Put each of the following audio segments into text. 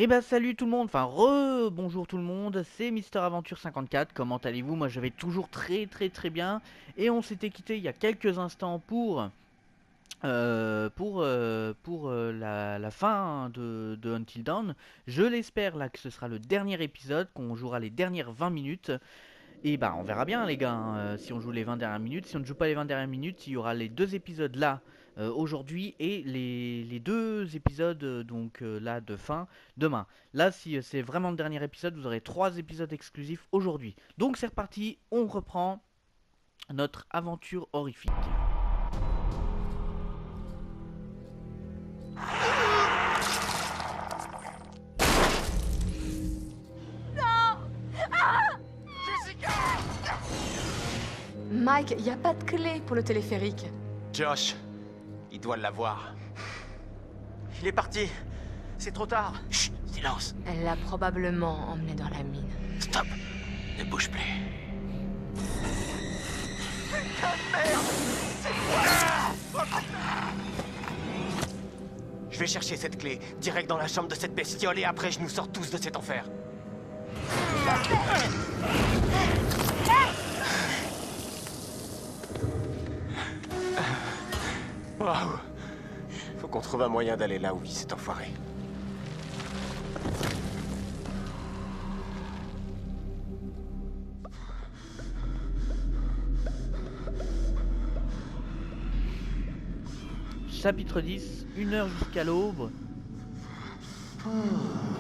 Eh ben salut tout le monde, enfin bonjour tout le monde, c'est Mister Aventure 54, comment allez-vous? Moi je vais toujours très bien, et on s'était quitté il y a quelques instants pour la fin de Until Dawn. Je l'espère là que ce sera le dernier épisode, qu'on jouera les dernières 20 minutes, et bah on verra bien les gars, hein, si on joue les 20 dernières minutes. Si on ne joue pas les 20 dernières minutes, il y aura les deux épisodes là aujourd'hui et les deux épisodes là de fin demain. Là si c'est vraiment le dernier épisode, vous aurez trois épisodes exclusifs aujourd'hui. Donc c'est reparti, on reprend notre aventure horrifique. Mike, y a pas de clé pour le téléphérique. Josh, il doit l'avoir. Il est parti. C'est trop tard. Chut, silence. Elle l'a probablement emmené dans la mine. Stop. Ne bouge plus. Je vais chercher cette clé, direct dans la chambre de cette bestiole, et après je nous sors tous de cet enfer. Waouh. Faut qu'on trouve un moyen d'aller là où vit cet enfoiré. Chapitre 10, 1 heure jusqu'à l'aube.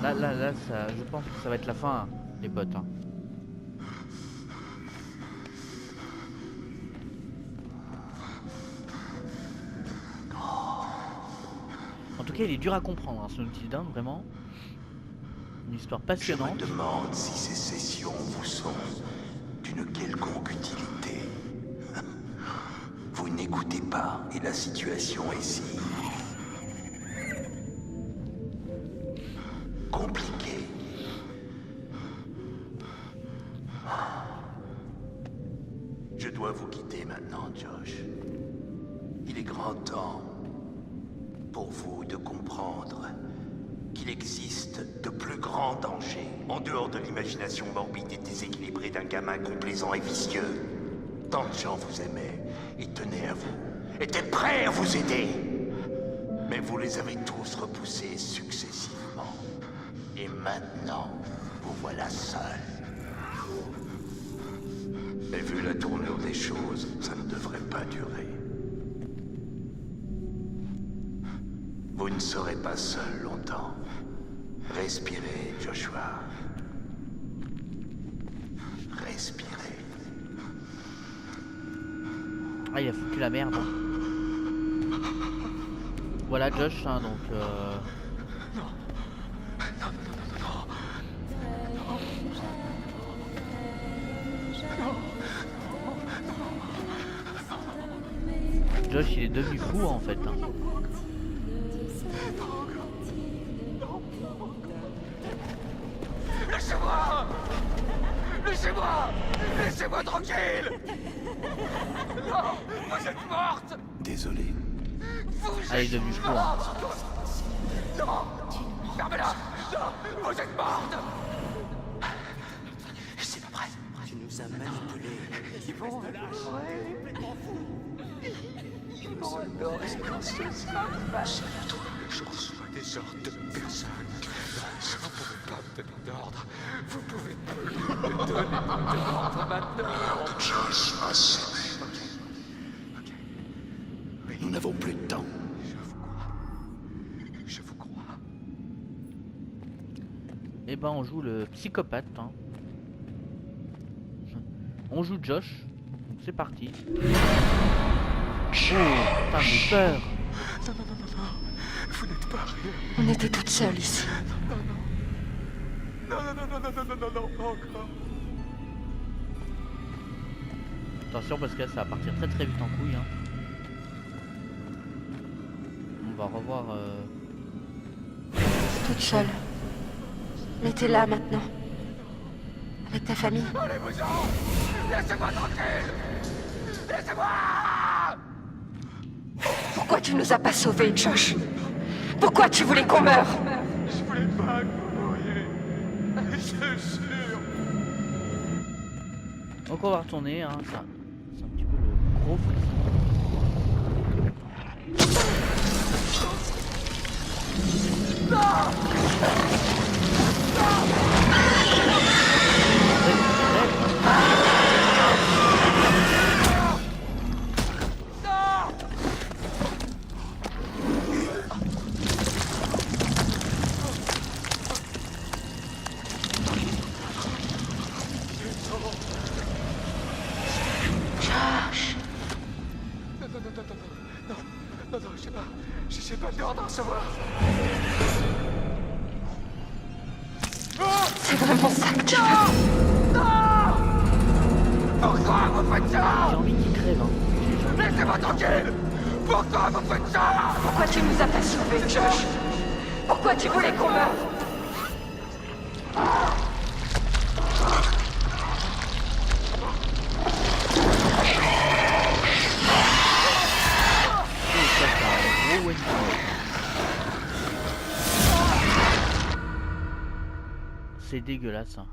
Là, ça, je pense que ça va être la fin, hein, les bottes. Hein. En tout cas, il est dur à comprendre, hein, ce Until Dawn, vraiment. Une histoire Je me passionnante. demande si ces sessions vous sont d'une quelconque utilité. Vous n'écoutez pas et la situation est si compliquée. Je dois vous quitter maintenant, Josh. Il est grand temps pour vous de comprendre qu'il existe de plus grands dangers en dehors de l'imagination morbide et déséquilibrée d'un gamin complaisant et vicieux. Tant de gens vous aimaient et tenaient à vous, étaient prêts à vous aider. Mais vous les avez tous repoussés successivement. Et maintenant, vous voilà seul. Et vu la tournure des choses, ça ne devrait pas durer. Vous ne serez pas seul longtemps. Respirez, Joshua. Respirez. Ah, il a foutu la merde. Voilà Josh, hein, donc... Josh, il est devenu fou en fait. Hein. Laissez-moi! Laissez-moi! Laissez-moi tranquille! Non! Vous êtes morte! Désolé. Vous Ah, il est êtes devenu fou. Hein. morte! Non! Fermez-la! Non! Vous êtes morte! C'est pas vrai. Tu nous as manipulés. Ils vont complètement fous. Ils vont adorer quand ceci se passe. Je reçois des ordres de personne. Vous ne pouvez pas me donner d'ordre. Vous pouvez pas me donner d'ordre maintenant. Josh a sonné. Ok. Nous n'avons plus de temps. Je vous crois. Je vous crois. Et ben on joue le psychopathe. Hein. On joue Josh. Donc c'est parti. Oh, putain, j'ai peur. Non. Vous n'êtes pas rien. On était toutes seules ici. Non, encore. Attention parce que là ça va partir très vite en couille. Hein. On va revoir... Toute seule. Mais t'es là maintenant. Avec ta famille. Allez-vous-en! Laissez-moi tranquille! Laissez-moi! Pourquoi tu nous as pas sauvés, Josh? Pourquoi tu voulais qu'on meure? Je voulais pas. C'est sûr. Donc on va retourner, hein, ça. C'est un petit peu le gros frisson. Non, j'ai pas peur d'en recevoir. C'est vraiment ça que tu veux. Pourquoi vous faites ça? J'ai envie qu'il crève, hein. Laissez-moi tranquille. Pourquoi vous faites ça? Pourquoi tu nous as pas sauvés, Josh? Pourquoi tu voulais qu'on meure? Et ça, c'est un gros Wendigo. C'est dégueulasse, hein.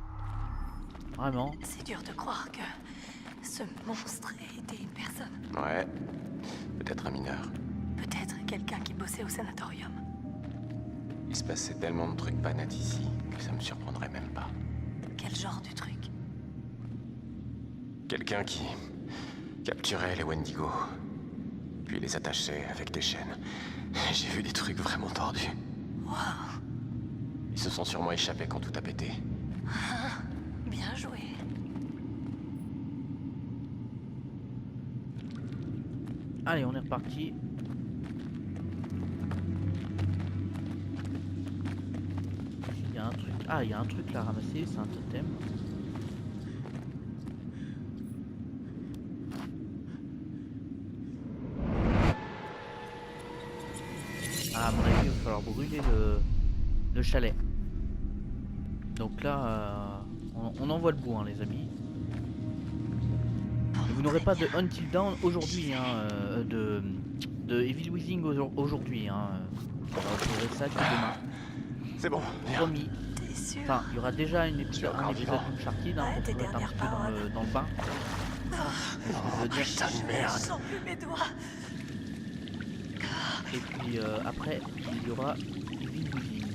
Vraiment. C'est dur de croire que ce monstre ait été une personne. Ouais, peut-être un mineur. Peut-être quelqu'un qui bossait au sanatorium. Il se passait tellement de trucs pas nets ici que ça me surprendrait même pas. Quel genre de truc? Quelqu'un qui capturait les Wendigo, puis les attachait avec des chaînes. J'ai vu des trucs vraiment tordus. Wow, Ils se sont sûrement échappés quand tout a pété. bien joué. Allez, on est reparti. Il y a un truc. Ah, il y a un truc là à ramasser, c'est un totem. Ah, à mon avis, il va falloir brûler le chalet. Donc là, on en voit le bout, hein, les amis. Et vous n'aurez pas de Until Dawn aujourd'hui, hein, de Evil Within aujourd'hui. Hein. On va retrouver ça que demain. C'est bon, viens. Promis. T'es sûr? Enfin, il y aura déjà un épisode encore vivant. d'Uncharted, hein, Ouais, pour se tes mettre un dernières petit peu paroles. dans le bain. C'est ce que je veux dire. Putain de Je merde. sens plus mes doigts. Et puis après, il y aura Evil Within.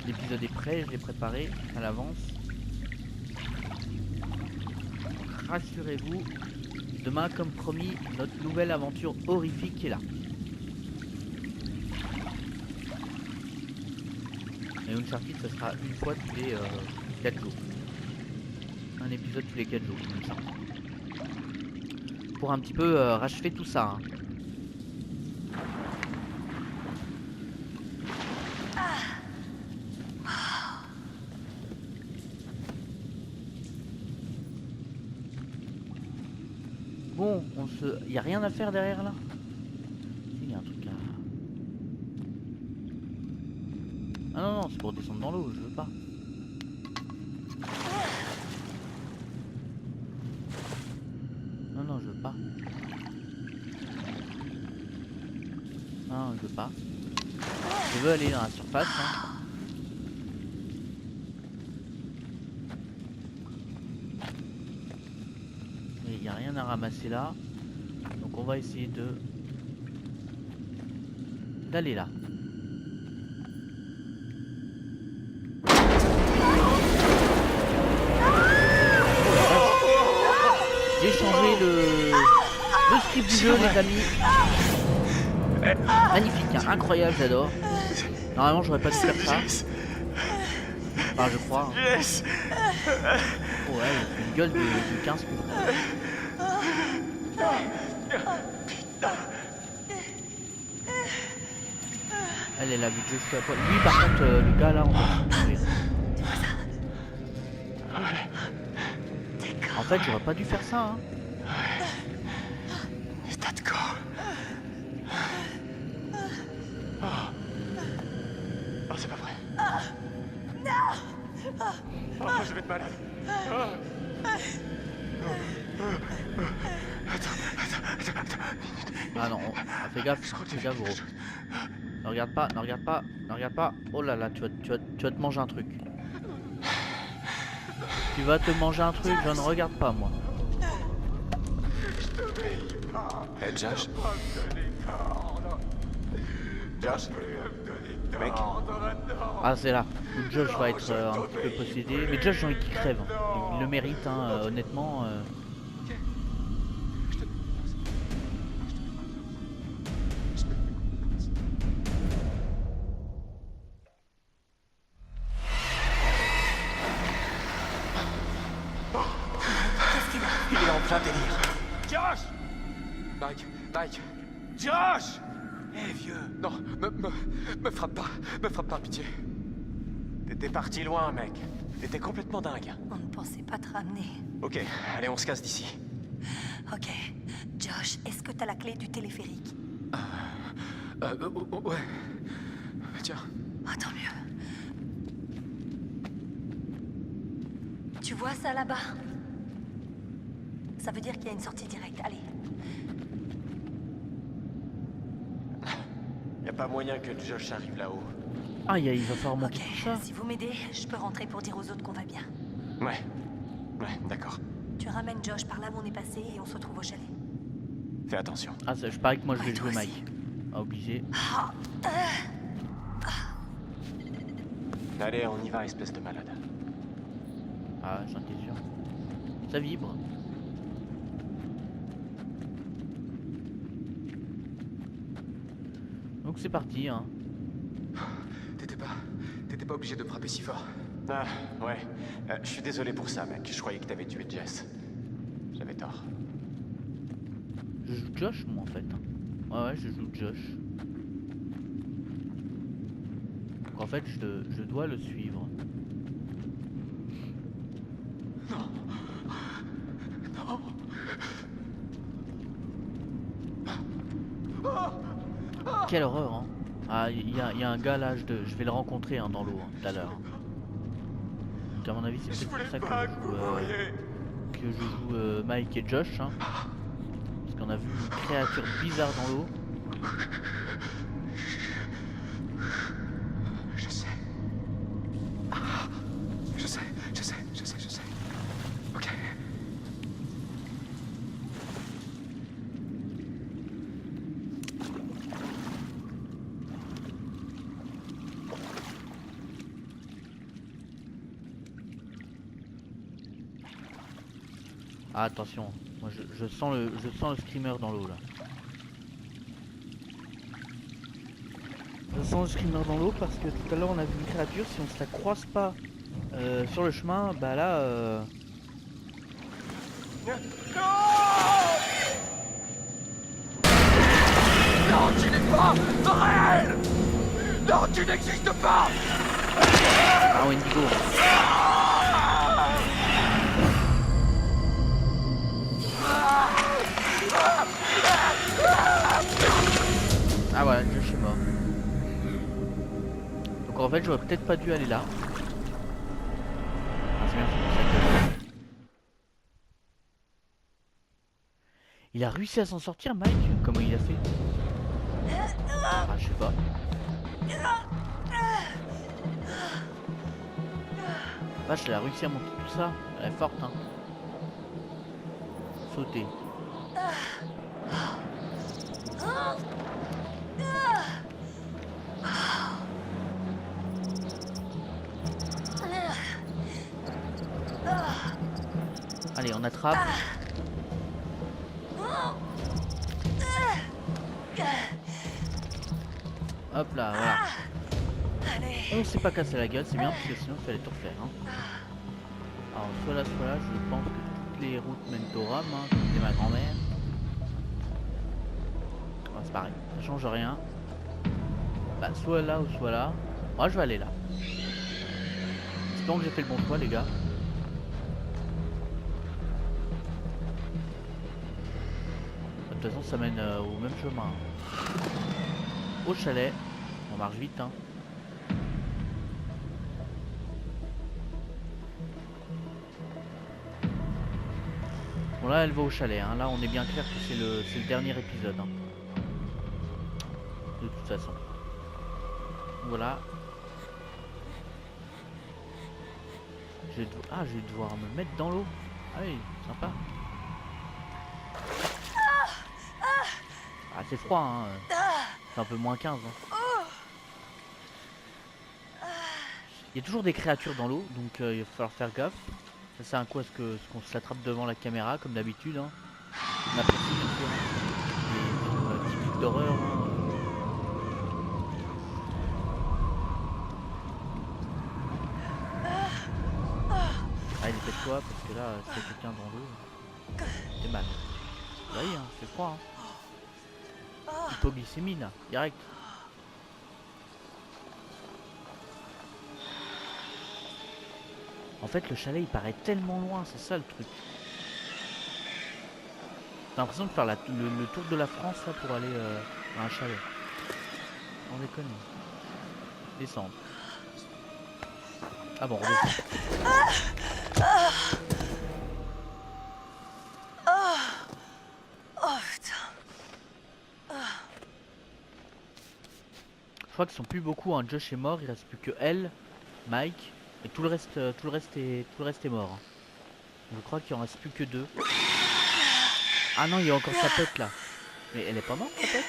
L'épisode est prêt, je l'ai préparé à l'avance. Donc, rassurez-vous, demain, comme promis, notre nouvelle aventure horrifique est là. Et Uncharted, ça sera une fois tous les 4 jours. Un épisode tous les 4 jours, Uncharted. Pour un petit peu rachever tout ça. Hein. Bon, y a rien à faire derrière là. Il y a un truc à... Ah non, non, c'est pour descendre dans l'eau, je veux pas. Non, non, je veux pas. Non, je veux pas. Je veux aller dans la surface. Hein. Mais il n'y a rien à ramasser là. Donc on va essayer d'aller là. J'ai changé le script du jeu, les amis. Magnifique, hein, incroyable, j'adore. Normalement, j'aurais pas dû faire ça. Enfin, je crois. Hein. Yes. Oh, ouais, il fait une gueule de 15 coups. Elle est là, vu que je suis à poil. Lui, par contre, le gars là, on va mourir. En fait, j'aurais pas dû faire ça. Hein. État de corps. Oh, c'est pas vrai. Oh, je vais être malade. Ah non, fais gaffe, gros. Ne regarde pas, ne regarde pas, ne regarde pas. Oh là là, tu vas te manger un truc. Tu vas te manger un truc, je ne regarde pas moi. Hey, Josh. Josh. Mec. Ah c'est là, où Josh va être un petit peu possédé. Mais Josh j'ai envie qu'il crève. Il le mérite hein, honnêtement. Il est en plein délire. Josh! Mike! Josh! Hé, vieux! Non, me frappe pas, pitié. T'étais parti loin, mec. T'étais complètement dingue. On ne pensait pas te ramener. Ok, allez, on se casse d'ici. Ok. Josh, est-ce que t'as la clé du téléphérique? Ouais. Tiens. Ah, tant mieux. Tu vois ça là-bas? Ça veut dire qu'il y a une sortie directe. Allez. Y a pas moyen que Josh arrive là-haut. Aïe aïe, il va falloir monter Ok, tout ça. si vous m'aidez, je peux rentrer pour dire aux autres qu'on va bien. Ouais, d'accord. Tu ramènes Josh par là où on est passé et on se retrouve au chalet. Fais attention. Ah je parie que moi je vais Ouais, toi jouer aussi. Mike. Ah obligé. Allez, on y va, espèce de malade. Ah j'en étais sûr. Ça vibre. Donc c'est parti hein. T'étais pas obligé de frapper si fort. Ah, ouais. Je suis désolé pour ça, mec. Je croyais que t'avais tué Jess. J'avais tort. Je joue Josh moi en fait. Ouais je joue Josh. Donc en fait je dois le suivre. Quelle horreur hein. Ah il y a un gars là, je vais le rencontrer hein, dans l'eau hein, tout à l'heure. Donc à mon avis c'est peut-être pour ça que je joue Mike et Josh hein. Parce qu'on a vu une créature bizarre dans l'eau. Je sais. Ok. Ah attention, moi je sens le screamer dans l'eau là. Je sens le screamer dans l'eau parce que tout à l'heure on a vu une créature, si on se la croise pas sur le chemin, bah là Non, tu n'es pas réel! Non, tu n'existes pas! Ah Wendigo. Ah voilà, je suis mort. Donc en fait j'aurais peut-être pas dû aller là. Ah, c'est bien, c'est pour ça que- Il a réussi à s'en sortir Mike? Comment il a fait? Ah je sais pas. Vache, elle a réussi à monter tout ça. Elle est forte hein. Sauter. Allez, on attrape. Hop là, voilà. On s'est pas cassé la gueule, c'est bien parce que sinon il fallait tout refaire. Hein. Alors soit là, je pense que toutes les routes mènent au Rhum, hein, comme disait ma grand-mère. Ouais, c'est pareil, ça change rien. Bah soit là ou soit là. Moi je vais aller là. Espérons que j'ai fait le bon choix les gars. De toute façon ça mène au même chemin. Au chalet. On marche vite hein. Bon là elle va au chalet hein. Là on est bien clair que c'est le dernier épisode hein. De toute façon. Voilà. Je vais devoir me mettre dans l'eau. Ah oui, sympa. Ah, c'est froid, hein. C'est un peu moins 15. Hein. Il y a toujours des créatures dans l'eau, donc il va falloir faire gaffe. Ça sert à quoi ce qu'on se l'attrape devant la caméra, comme d'habitude. Hein. On apprécie bien sûr. Les films typiques d'horreur. Hein. Allez, dépêche-toi, parce que là, s'il y a quelqu'un dans l'eau, c'est mal. Vous voyez, hein, c'est froid. Hein. Hypoglycémie, là, direct. En fait, le chalet, il paraît tellement loin, c'est ça le truc. J'ai l'impression de faire le tour de la France, là, pour aller à un chalet. On déconne. Descendre. Ah bon, redescend. Oh putain. Je crois qu'ils sont plus beaucoup, hein. Josh est mort, il reste plus que elle, Mike, et tout le reste est mort. Je crois qu'il en reste plus que 2. Ah non, il y a encore sa pote là. Mais elle est pas morte, sa pote?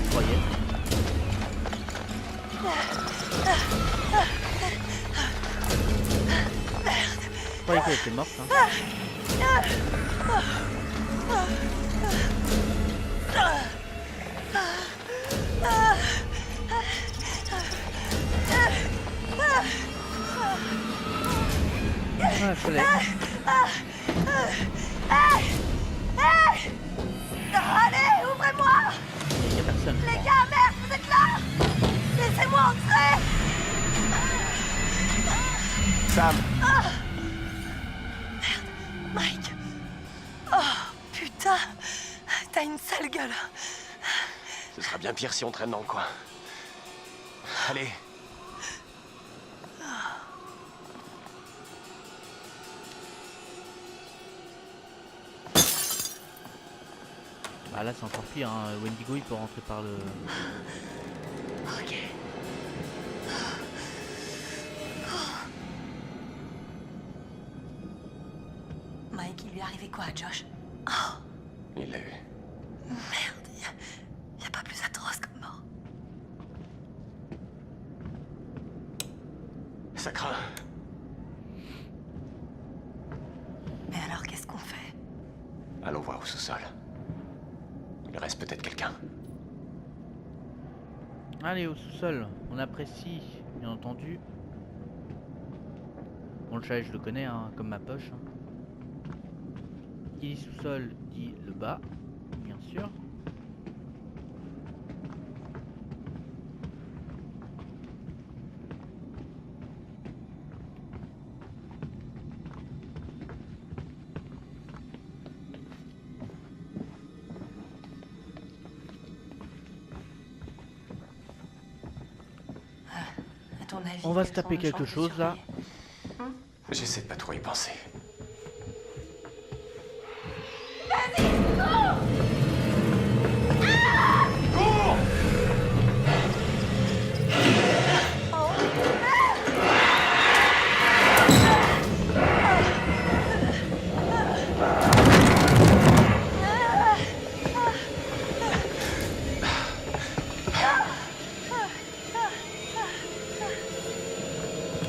Je croyais. Je croyais qu'elle était morte. Hein. Ah, je l'ai. Allez, ouvrez-moi! Il y a personne. Les gars, merde, vous êtes là! Laissez-moi entrer! Sam! Merde, Mike! Oh, putain! T'as une sale gueule! Ce sera bien pire si on traîne dans le coin. Allez. Ah là c'est encore pire, hein. Wendigo il peut rentrer par le... Ok. Mike, il lui est arrivé quoi à Josh? Oh, Il l'a eu. merde, y a pas plus atroce comme mort. Ça craint. Mais alors, qu'est-ce qu'on fait? Allons voir au sous-sol. Il reste peut-être quelqu'un. Allez au sous-sol, on apprécie, bien entendu. Bon le chalet je le connais, hein, comme ma poche. Hein. Qui dit sous-sol dit le bas, bien sûr. À ton avis, On va se quelles taper sont nos quelque chances de chose, là. survie? J'essaie de pas trop y penser.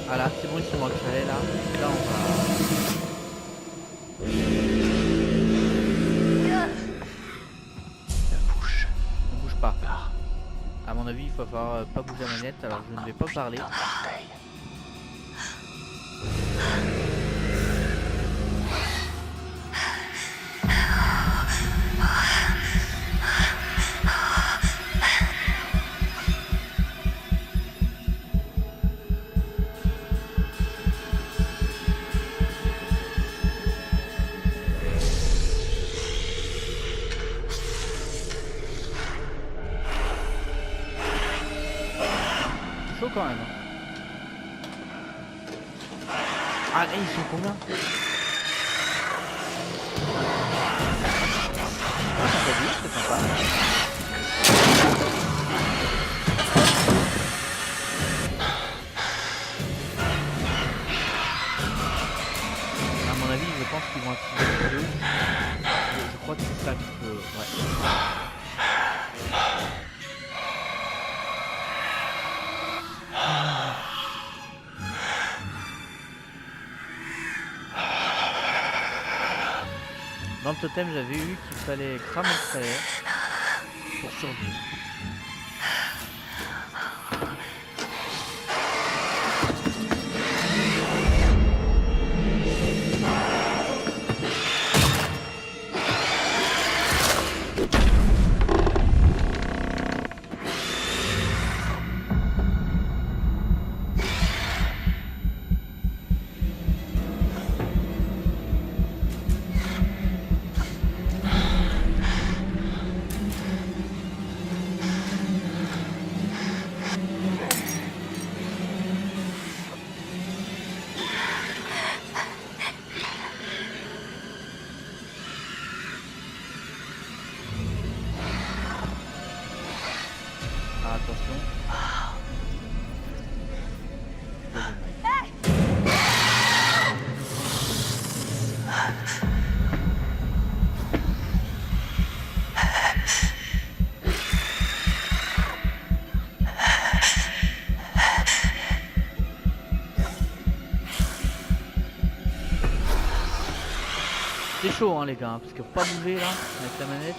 Voilà, c'est bon, ils sont dans le chalet là. Là on va... Ne bouge On bouge pas. pas. À mon avis, il va falloir pas bouger la manette, alors je ne vais pas parler. D'un orteil. Chaud quand même. Ah, et ils sont combien? Ah, ça fait bien, c'est sympa. Dans le totem, j'avais eu qu'il fallait cramer le salaire pour survivre. Ah, attention. C'est chaud hein les gars, hein, parce que faut pas bouger là avec la manette.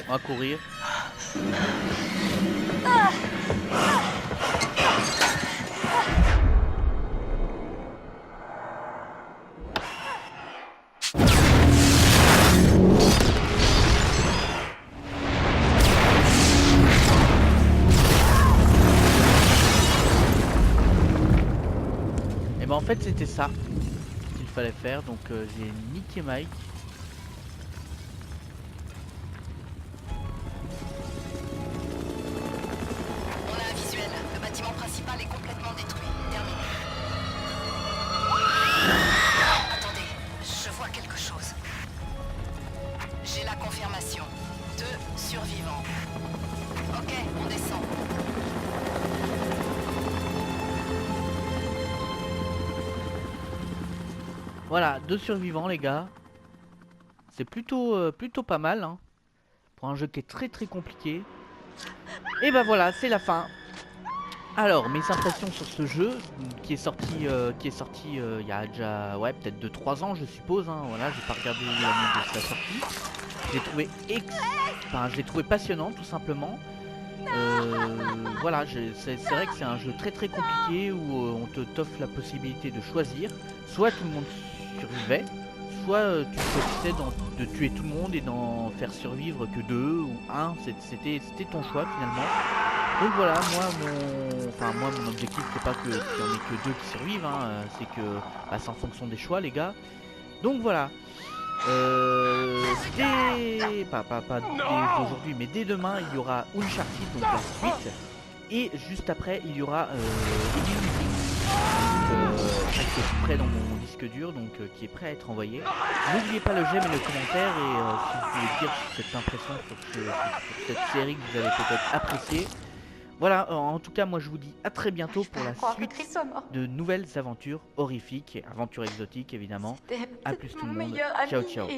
On va courir. Et ben en fait c'était ça qu'il fallait faire, donc j'ai niqué Mike. Principal est complètement détruit. Terminé. Attendez, je vois quelque chose. J'ai la confirmation. 2 survivants. Ok, on descend. Voilà, 2 survivants les gars. C'est plutôt pas mal hein, pour un jeu qui est très compliqué. Et bah voilà, c'est la fin. Alors, mes impressions sur ce jeu qui est sorti il y a déjà peut-être 2-3 ans je suppose hein, voilà, j'ai pas regardé l'année de sa sortie. Je l'ai trouvé passionnant tout simplement. Voilà, c'est vrai que c'est un jeu très compliqué où on t'offre la possibilité de choisir. Soit tout le monde survivait, soit tu choisissais de tuer tout le monde et d'en faire survivre que 2 ou 1, c'était ton choix finalement. Donc voilà, moi mon objectif c'est pas qu'il n'y en ait que 2 qui survivent, hein, c'est que c'est en fonction des choix les gars. Donc voilà. Pas dès aujourd'hui mais dès demain il y aura Uncharted, donc la suite. Et juste après il y aura qui est prêt dans mon disque dur, donc qui est prêt à être envoyé. N'oubliez pas le j'aime et le commentaire, et si vous pouvez dire cette impression sur cette série que vous avez peut-être appréciée. Voilà, en tout cas moi je vous dis à très bientôt pour la suite de nouvelles aventures horrifiques et aventures exotiques évidemment. A plus tout le monde, ciao ciao.